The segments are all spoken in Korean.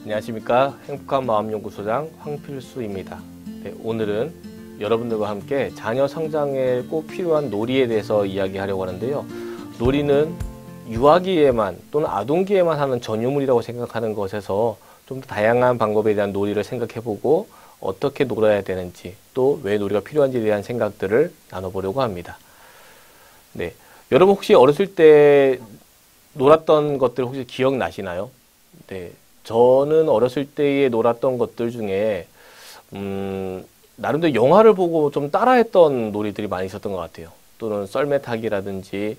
안녕하십니까. 행복한 마음연구소장 황필수입니다. 네, 오늘은 여러분들과 함께 자녀 성장에 꼭 필요한 놀이에 대해서 이야기하려고 하는데요. 놀이는 유아기에만 또는 아동기에만 하는 전유물이라고 생각하는 것에서 좀 더 다양한 방법에 대한 놀이를 생각해보고 어떻게 놀아야 되는지 또 왜 놀이가 필요한지에 대한 생각들을 나눠보려고 합니다. 네, 여러분 혹시 어렸을 때 놀았던 것들 혹시 기억나시나요? 네. 저는 어렸을 때에 놀았던 것들 중에 나름대로 영화를 보고 좀 따라했던 놀이들이 많이 있었던 것 같아요. 또는 썰매 타기라든지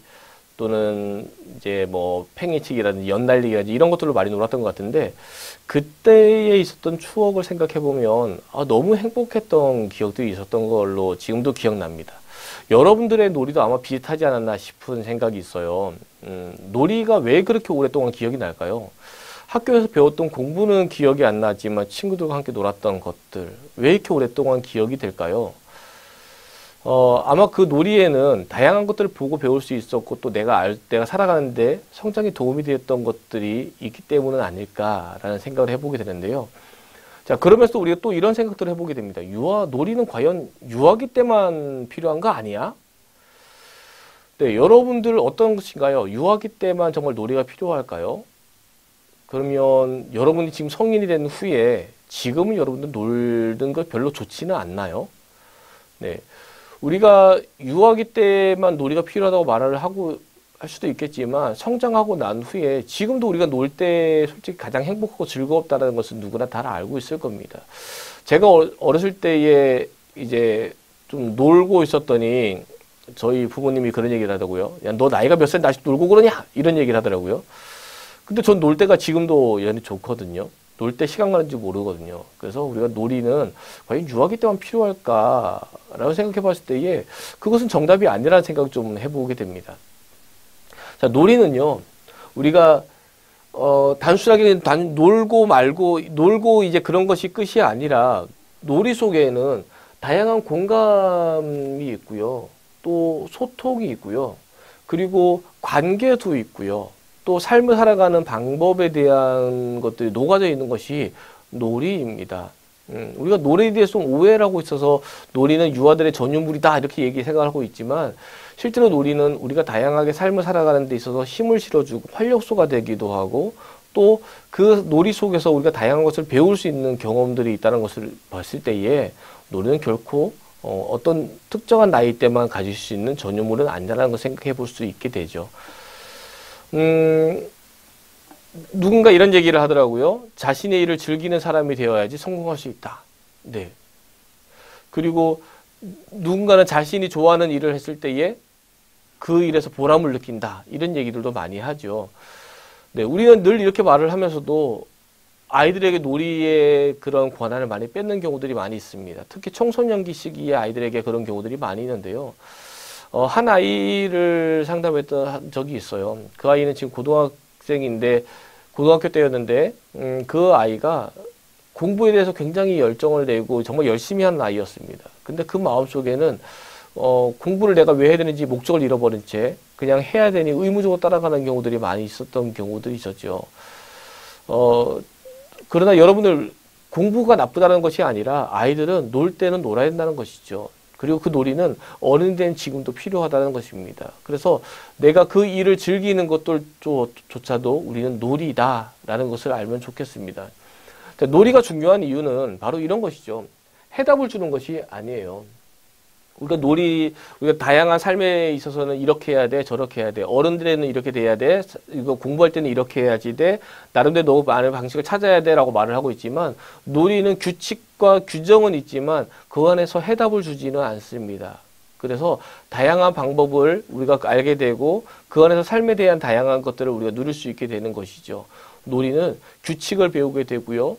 또는 이제 뭐 팽이치기라든지 연날리기라든지 이런 것들을 많이 놀았던 것 같은데 그때에 있었던 추억을 생각해 보면 너무 행복했던 기억들이 있었던 걸로 지금도 기억납니다. 여러분들의 놀이도 아마 비슷하지 않았나 싶은 생각이 있어요. 놀이가 왜 그렇게 오랫동안 기억이 날까요? 학교에서 배웠던 공부는 기억이 안 나지만 친구들과 함께 놀았던 것들 왜 이렇게 오랫동안 기억이 될까요? 아마 그 놀이에는 다양한 것들을 보고 배울 수 있었고 또 내가 살아가는데 성장에 도움이 되었던 것들이 있기 때문은 아닐까라는 생각을 해보게 되는데요. 자, 그러면서 우리가 또 이런 생각들을 해보게 됩니다. 놀이는 과연 유아기 때만 필요한 거 아니야? 네, 여러분들 어떤 것인가요? 유아기 때만 정말 놀이가 필요할까요? 그러면 여러분이 지금 성인이 된 후에 지금은 여러분들 놀는 거 별로 좋지는 않나요? 네. 우리가 유아기 때만 놀이가 필요하다고 말을 할 수도 있겠지만 성장하고 난 후에 지금도 우리가 놀 때 솔직히 가장 행복하고 즐거웠다는 것은 누구나 다 알고 있을 겁니다. 제가 어렸을 때에 이제 좀 놀고 있었더니 저희 부모님이 그런 얘기를 하더라고요. 야, 너 나이가 몇 살인데 아직 놀고 그러냐? 이런 얘기를 하더라고요. 근데 전 놀 때가 지금도 여전히 좋거든요. 놀 때 시간 가는지 모르거든요. 그래서 우리가 놀이는 과연 유아기 때만 필요할까라고 생각해 봤을 때에 그것은 정답이 아니라는 생각을 좀 해보게 됩니다. 자, 놀이는요, 우리가, 단순하게 놀고 이제 그런 것이 끝이 아니라 놀이 속에는 다양한 공감이 있고요. 또 소통이 있고요. 그리고 관계도 있고요. 또 삶을 살아가는 방법에 대한 것들이 녹아져 있는 것이 놀이입니다. 우리가 놀이에 대해서 오해를 하고 있어서 놀이는 유아들의 전유물이다 이렇게 생각하고 있지만 실제로 놀이는 우리가 다양하게 삶을 살아가는 데 있어서 힘을 실어주고 활력소가 되기도 하고 또 그 놀이 속에서 우리가 다양한 것을 배울 수 있는 경험들이 있다는 것을 봤을 때에 놀이는 결코 어떤 특정한 나이 때만 가질 수 있는 전유물은 아니라는 걸 생각해 볼 수 있게 되죠. 누군가 이런 얘기를 하더라고요. 자신의 일을 즐기는 사람이 되어야지 성공할 수 있다. 네. 그리고 누군가는 자신이 좋아하는 일을 했을 때에 그 일에서 보람을 느낀다. 이런 얘기들도 많이 하죠. 네. 우리는 늘 이렇게 말을 하면서도 아이들에게 놀이의 그런 권한을 많이 뺏는 경우들이 많이 있습니다. 특히 청소년기 시기에 아이들에게 그런 경우들이 많이 있는데요. 한 아이를 상담했던 적이 있어요. 그 아이는 지금 고등학생인데, 고등학교 때였는데, 그 아이가 공부에 대해서 굉장히 열정을 내고 정말 열심히 하는 아이였습니다. 근데 그 마음속에는, 공부를 내가 왜 해야 되는지 목적을 잃어버린 채 그냥 해야 되니 의무적으로 따라가는 경우들이 많이 있었던 경우들이 있었죠. 그러나 여러분들 공부가 나쁘다는 것이 아니라 아이들은 놀 때는 놀아야 된다는 것이죠. 그리고 그 놀이는 어른 된 지금도 필요하다는 것입니다. 그래서 내가 그 일을 즐기는 것들조차도 우리는 놀이다라는 것을 알면 좋겠습니다. 놀이가 중요한 이유는 바로 이런 것이죠. 해답을 주는 것이 아니에요. 우리가 다양한 삶에 있어서는 이렇게 해야 돼, 저렇게 해야 돼. 어른들에는 이렇게 돼야 돼. 이거 공부할 때는 이렇게 해야지 돼. 나름대로 너무 많은 방식을 찾아야 돼. 라고 말을 하고 있지만, 놀이는 규칙과 규정은 있지만, 그 안에서 해답을 주지는 않습니다. 그래서 다양한 방법을 우리가 알게 되고, 그 안에서 삶에 대한 다양한 것들을 우리가 누릴 수 있게 되는 것이죠. 놀이는 규칙을 배우게 되고요.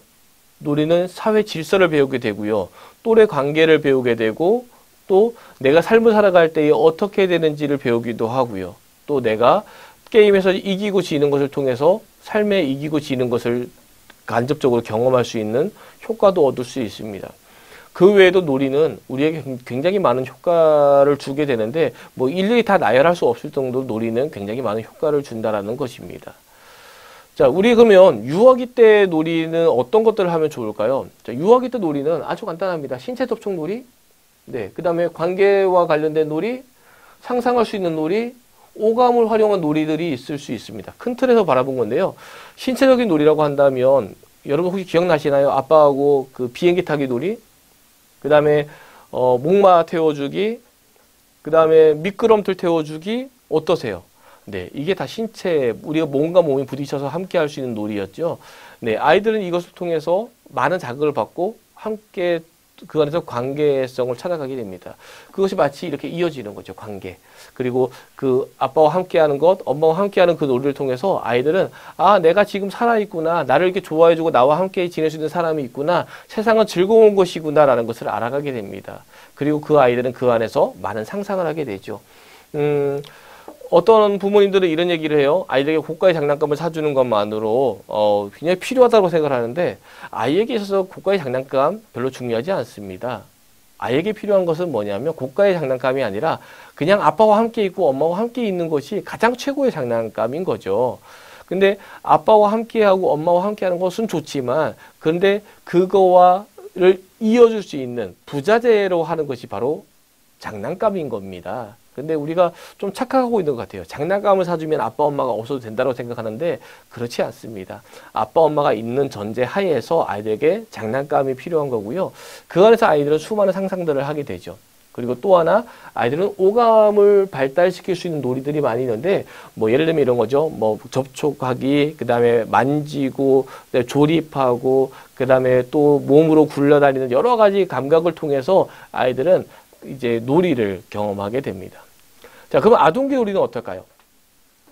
놀이는 사회 질서를 배우게 되고요. 또래 관계를 배우게 되고, 또 내가 삶을 살아갈 때에 어떻게 되는지를 배우기도 하고요. 또 내가 게임에서 이기고 지는 것을 통해서 삶에 이기고 지는 것을 간접적으로 경험할 수 있는 효과도 얻을 수 있습니다. 그 외에도 놀이는 우리에게 굉장히 많은 효과를 주게 되는데 뭐 일일이 다 나열할 수 없을 정도로 놀이는 굉장히 많은 효과를 준다라는 것입니다. 자, 우리 그러면 유아기 때 놀이는 어떤 것들을 하면 좋을까요? 자, 유아기 때 놀이는 아주 간단합니다. 신체 접촉 놀이, 네, 그 다음에 관계와 관련된 놀이, 상상할 수 있는 놀이, 오감을 활용한 놀이들이 있을 수 있습니다. 큰 틀에서 바라본 건데요. 신체적인 놀이라고 한다면 여러분 혹시 기억나시나요? 아빠하고 그 비행기 타기 놀이, 그 다음에 목마 태워주기, 그 다음에 미끄럼틀 태워주기 어떠세요? 네, 이게 다 신체, 우리가 몸과 몸이 부딪혀서 함께 할 수 있는 놀이였죠. 네, 아이들은 이것을 통해서 많은 자극을 받고 함께 그 안에서 관계성을 찾아가게 됩니다. 그것이 마치 이렇게 이어지는 거죠, 관계. 그리고 그 아빠와 함께하는 것, 엄마와 함께하는 그 놀이를 통해서 아이들은 아, 내가 지금 살아있구나, 나를 이렇게 좋아해주고 나와 함께 지낼 수 있는 사람이 있구나, 세상은 즐거운 것이구나라는 것을 알아가게 됩니다. 그리고 그 아이들은 그 안에서 많은 상상을 하게 되죠. 어떤 부모님들은 이런 얘기를 해요. 아이들에게 고가의 장난감을 사주는 것만으로 굉장히 필요하다고 생각을 하는데 아이에게 있어서 고가의 장난감 별로 중요하지 않습니다. 아이에게 필요한 것은 뭐냐면 고가의 장난감이 아니라 그냥 아빠와 함께 있고 엄마와 함께 있는 것이 가장 최고의 장난감인 거죠. 근데 아빠와 함께하고 엄마와 함께하는 것은 좋지만 그런데 그거와를 이어줄 수 있는 부자재로 하는 것이 바로 장난감인 겁니다. 근데 우리가 좀 착각하고 있는 것 같아요. 장난감을 사주면 아빠 엄마가 없어도 된다고 생각하는데 그렇지 않습니다. 아빠 엄마가 있는 전제 하에서 아이들에게 장난감이 필요한 거고요. 그 안에서 아이들은 수많은 상상들을 하게 되죠. 그리고 또 하나 아이들은 오감을 발달시킬 수 있는 놀이들이 많이 있는데 뭐 예를 들면 이런 거죠. 뭐 접촉하기, 그 다음에 만지고, 그다음에 조립하고, 그 다음에 또 몸으로 굴러다니는 여러 가지 감각을 통해서 아이들은 이제 놀이를 경험하게 됩니다. 자, 그러면 아동기 놀이는 어떨까요?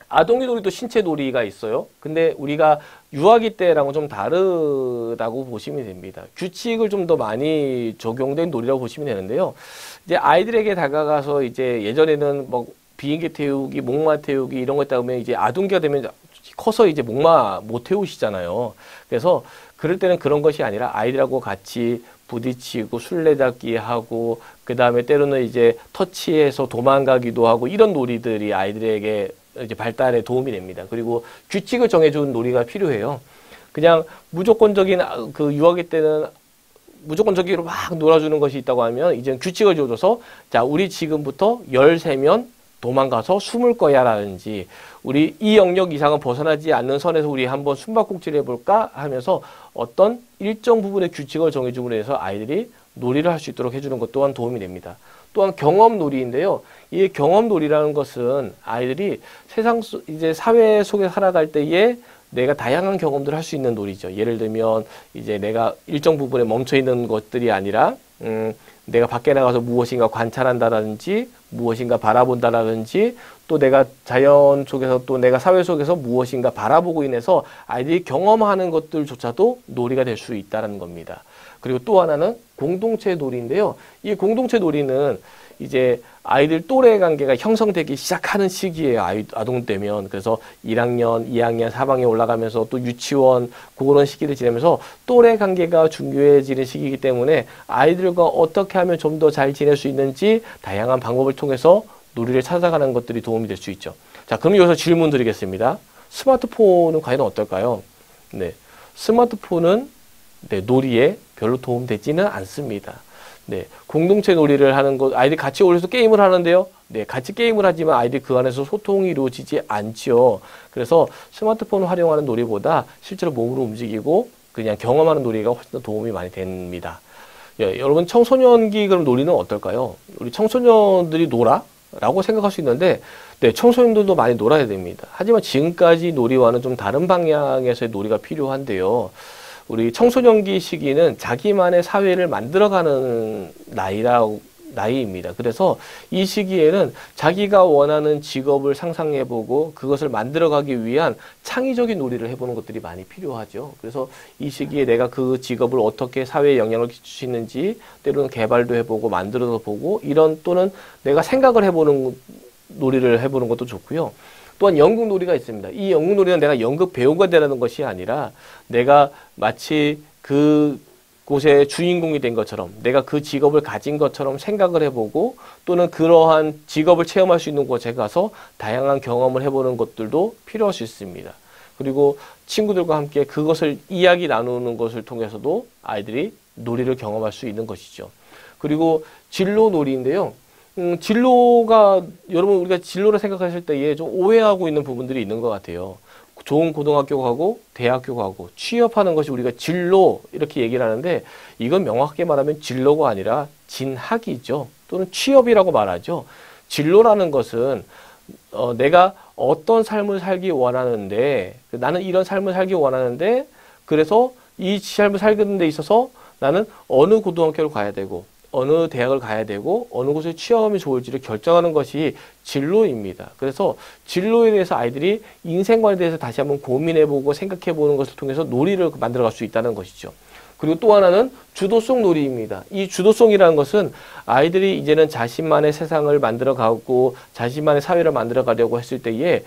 아동기 놀이도 신체 놀이가 있어요. 근데 우리가 유아기 때랑은 좀 다르다고 보시면 됩니다. 규칙을 좀 더 많이 적용된 놀이라고 보시면 되는데요. 이제 아이들에게 다가가서 이제 예전에는 뭐 비행기 태우기, 목마 태우기 이런 거 있다 보면 이제 아동기가 되면 커서 이제 목마 못 태우시잖아요. 그래서 그럴 때는 그런 것이 아니라 아이들하고 같이 부딪히고 술래잡기 하고 그 다음에 때로는 이제 터치해서 도망가기도 하고 이런 놀이들이 아이들에게 이제 발달에 도움이 됩니다. 그리고 규칙을 정해주는 놀이가 필요해요. 그냥 무조건적인 그 유아기 때는 무조건적으로 막 놀아주는 것이 있다고 하면 이제 규칙을 줘줘서 자, 우리 지금부터 13면 도망가서 숨을 거야 라든지 우리 이 영역 이상은 벗어나지 않는 선에서 우리 한번 숨바꼭질 해볼까 하면서 어떤 일정 부분의 규칙을 정해줌으로 해서 아이들이 놀이를 할 수 있도록 해주는 것 또한 도움이 됩니다. 또한 경험 놀이인데요. 이 경험 놀이라는 것은 아이들이 이제 사회 속에 살아갈 때에 내가 다양한 경험들을 할 수 있는 놀이죠. 예를 들면 이제 내가 일정 부분에 멈춰 있는 것들이 아니라 내가 밖에 나가서 무엇인가 관찰한다라든지 무엇인가 바라본다라든지 또 내가 자연 속에서 또 내가 사회 속에서 무엇인가 바라보고 인해서 아이들이 경험하는 것들조차도 놀이가 될 수 있다는 겁니다. 그리고 또 하나는 공동체 놀이인데요. 이 공동체 놀이는 이제 아이들 또래 관계가 형성되기 시작하는 시기예요. 아동 때면. 그래서 1학년, 2학년, 4학년 올라가면서 또 유치원 그런 시기를 지내면서 또래 관계가 중요해지는 시기이기 때문에 아이들과 어떻게 하면 좀 더 잘 지낼 수 있는지 다양한 방법을 통해서 놀이를 찾아가는 것들이 도움이 될 수 있죠. 자, 그럼 여기서 질문 드리겠습니다. 스마트폰은 과연 어떨까요? 네, 스마트폰은 네, 놀이에 별로 도움되지는 않습니다. 네, 공동체 놀이를 하는 것, 아이들이 같이 어울려서 게임을 하는데요. 네, 같이 게임을 하지만 아이들이 그 안에서 소통이 이루어지지 않죠. 그래서 스마트폰을 활용하는 놀이보다 실제로 몸으로 움직이고 그냥 경험하는 놀이가 훨씬 더 도움이 많이 됩니다. 예, 여러분 청소년기 그럼 놀이는 어떨까요? 우리 청소년들이 놀아? 라고 생각할 수 있는데 네, 청소년들도 많이 놀아야 됩니다. 하지만 지금까지 놀이와는 좀 다른 방향에서의 놀이가 필요한데요. 우리 청소년기 시기는 자기만의 사회를 만들어가는 나이입니다. 그래서 이 시기에는 자기가 원하는 직업을 상상해보고 그것을 만들어가기 위한 창의적인 놀이를 해보는 것들이 많이 필요하죠. 그래서 이 시기에 내가 그 직업을 어떻게 사회에 영향을 끼칠 수 있는지 때로는 개발도 해보고 만들어서 보고 이런 또는 내가 생각을 해보는 놀이를 해보는 것도 좋고요. 또한 연극놀이가 있습니다. 이 연극놀이는 내가 연극 배우가 되라는 것이 아니라 내가 마치 그 곳의 주인공이 된 것처럼 내가 그 직업을 가진 것처럼 생각을 해보고 또는 그러한 직업을 체험할 수 있는 곳에 가서 다양한 경험을 해보는 것들도 필요할 수 있습니다. 그리고 친구들과 함께 그것을 이야기 나누는 것을 통해서도 아이들이 놀이를 경험할 수 있는 것이죠. 그리고 진로 놀이인데요. 진로가 여러분 우리가 진로를 생각하실 때에 좀 오해하고 있는 부분들이 있는 것 같아요. 좋은 고등학교 가고 대학교 가고 취업하는 것이 우리가 진로 이렇게 얘기를 하는데 이건 명확하게 말하면 진로가 아니라 진학이죠. 또는 취업이라고 말하죠. 진로라는 것은 내가 어떤 삶을 살기 원하는데 나는 이런 삶을 살기 원하는데 그래서 이 삶을 살는 데 있어서 나는 어느 고등학교를 가야 되고 어느 대학을 가야 되고 어느 곳에 취업하면 좋을지를 결정하는 것이 진로입니다. 그래서 진로에 대해서 아이들이 인생관에 대해서 다시 한번 고민해보고 생각해보는 것을 통해서 놀이를 만들어갈 수 있다는 것이죠. 그리고 또 하나는 주도성 놀이입니다. 이 주도성이라는 것은 아이들이 이제는 자신만의 세상을 만들어가고 자신만의 사회를 만들어가려고 했을 때에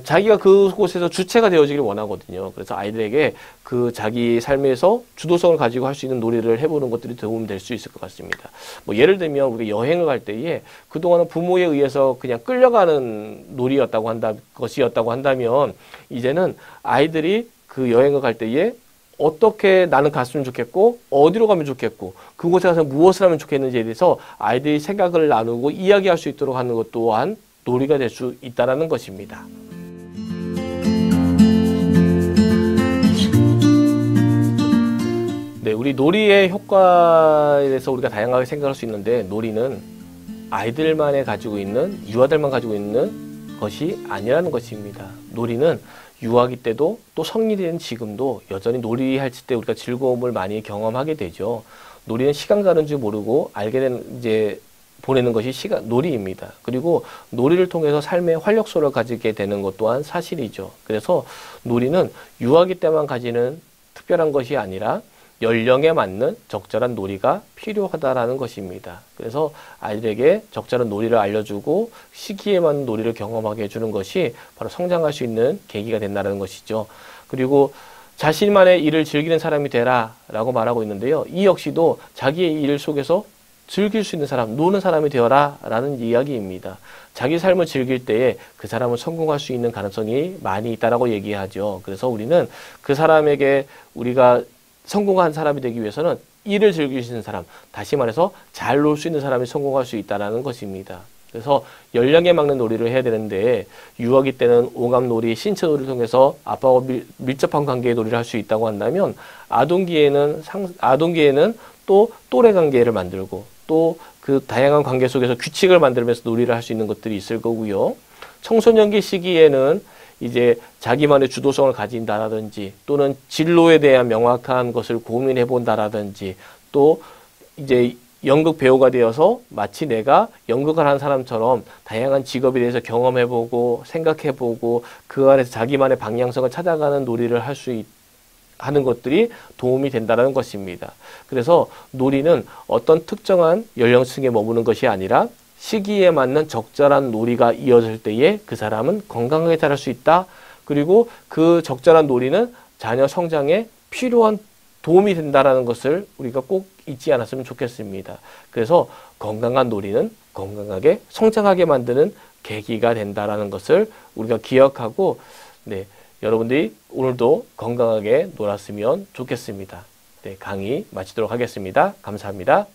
자기가 그곳에서 주체가 되어지길 원하거든요. 그래서 아이들에게 그 자기 삶에서 주도성을 가지고 할 수 있는 놀이를 해보는 것들이 도움이 될 수 있을 것 같습니다. 뭐 예를 들면 우리가 여행을 갈 때에 그동안은 부모에 의해서 그냥 끌려가는 놀이였다고 것이었다고 한다면 이제는 아이들이 그 여행을 갈 때에 어떻게 나는 갔으면 좋겠고 어디로 가면 좋겠고 그곳에 가서 무엇을 하면 좋겠는지에 대해서 아이들이 생각을 나누고 이야기할 수 있도록 하는 것 또한 놀이가 될 수 있다는 것입니다. 네, 우리 놀이의 효과에 대해서 우리가 다양하게 생각할 수 있는데 놀이는 아이들만이 가지고 있는 유아들만 가지고 있는 것이 아니라는 것입니다. 놀이는 유아기 때도 또 성인이 된 지금도 여전히 놀이할 때 우리가 즐거움을 많이 경험하게 되죠. 놀이는 시간 가는 줄 모르고 알게 된 보내는 것이 놀이입니다. 그리고 놀이를 통해서 삶의 활력소를 가지게 되는 것 또한 사실이죠. 그래서 놀이는 유아기 때만 가지는 특별한 것이 아니라 연령에 맞는 적절한 놀이가 필요하다라는 것입니다. 그래서 아이들에게 적절한 놀이를 알려주고 시기에 맞는 놀이를 경험하게 해주는 것이 바로 성장할 수 있는 계기가 된다는 것이죠. 그리고 자신만의 일을 즐기는 사람이 되라 라고 말하고 있는데요. 이 역시도 자기의 일 속에서 즐길 수 있는 사람, 노는 사람이 되어라 라는 이야기입니다. 자기 삶을 즐길 때에 그 사람은 성공할 수 있는 가능성이 많이 있다라고 얘기하죠. 그래서 우리는 그 사람에게 우리가 성공한 사람이 되기 위해서는 일을 즐길 수 있는 사람, 다시 말해서 잘 놀 수 있는 사람이 성공할 수 있다는 것입니다. 그래서 연령에 맞는 놀이를 해야 되는데 유아기 때는 오감놀이, 신체놀이를 통해서 아빠와 밀접한 관계의 놀이를 할 수 있다고 한다면 아동기에는 또 또래 관계를 만들고 또 그 다양한 관계 속에서 규칙을 만들면서 놀이를 할 수 있는 것들이 있을 거고요. 청소년기 시기에는 이제 자기만의 주도성을 가진다라든지 또는 진로에 대한 명확한 것을 고민해 본다라든지 또 이제 연극 배우가 되어서 마치 내가 연극을 하는 사람처럼 다양한 직업에 대해서 경험해보고 생각해보고 그 안에서 자기만의 방향성을 찾아가는 놀이를 하는 것들이 도움이 된다는 것입니다. 그래서 놀이는 어떤 특정한 연령층에 머무는 것이 아니라 시기에 맞는 적절한 놀이가 이어질 때에 그 사람은 건강하게 자랄 수 있다. 그리고 그 적절한 놀이는 자녀 성장에 필요한 도움이 된다는 것을 우리가 꼭 잊지 않았으면 좋겠습니다. 그래서 건강한 놀이는 건강하게 성장하게 만드는 계기가 된다는 것을 우리가 기억하고 여러분들이 오늘도 건강하게 놀았으면 좋겠습니다. 강의 마치도록 하겠습니다. 감사합니다.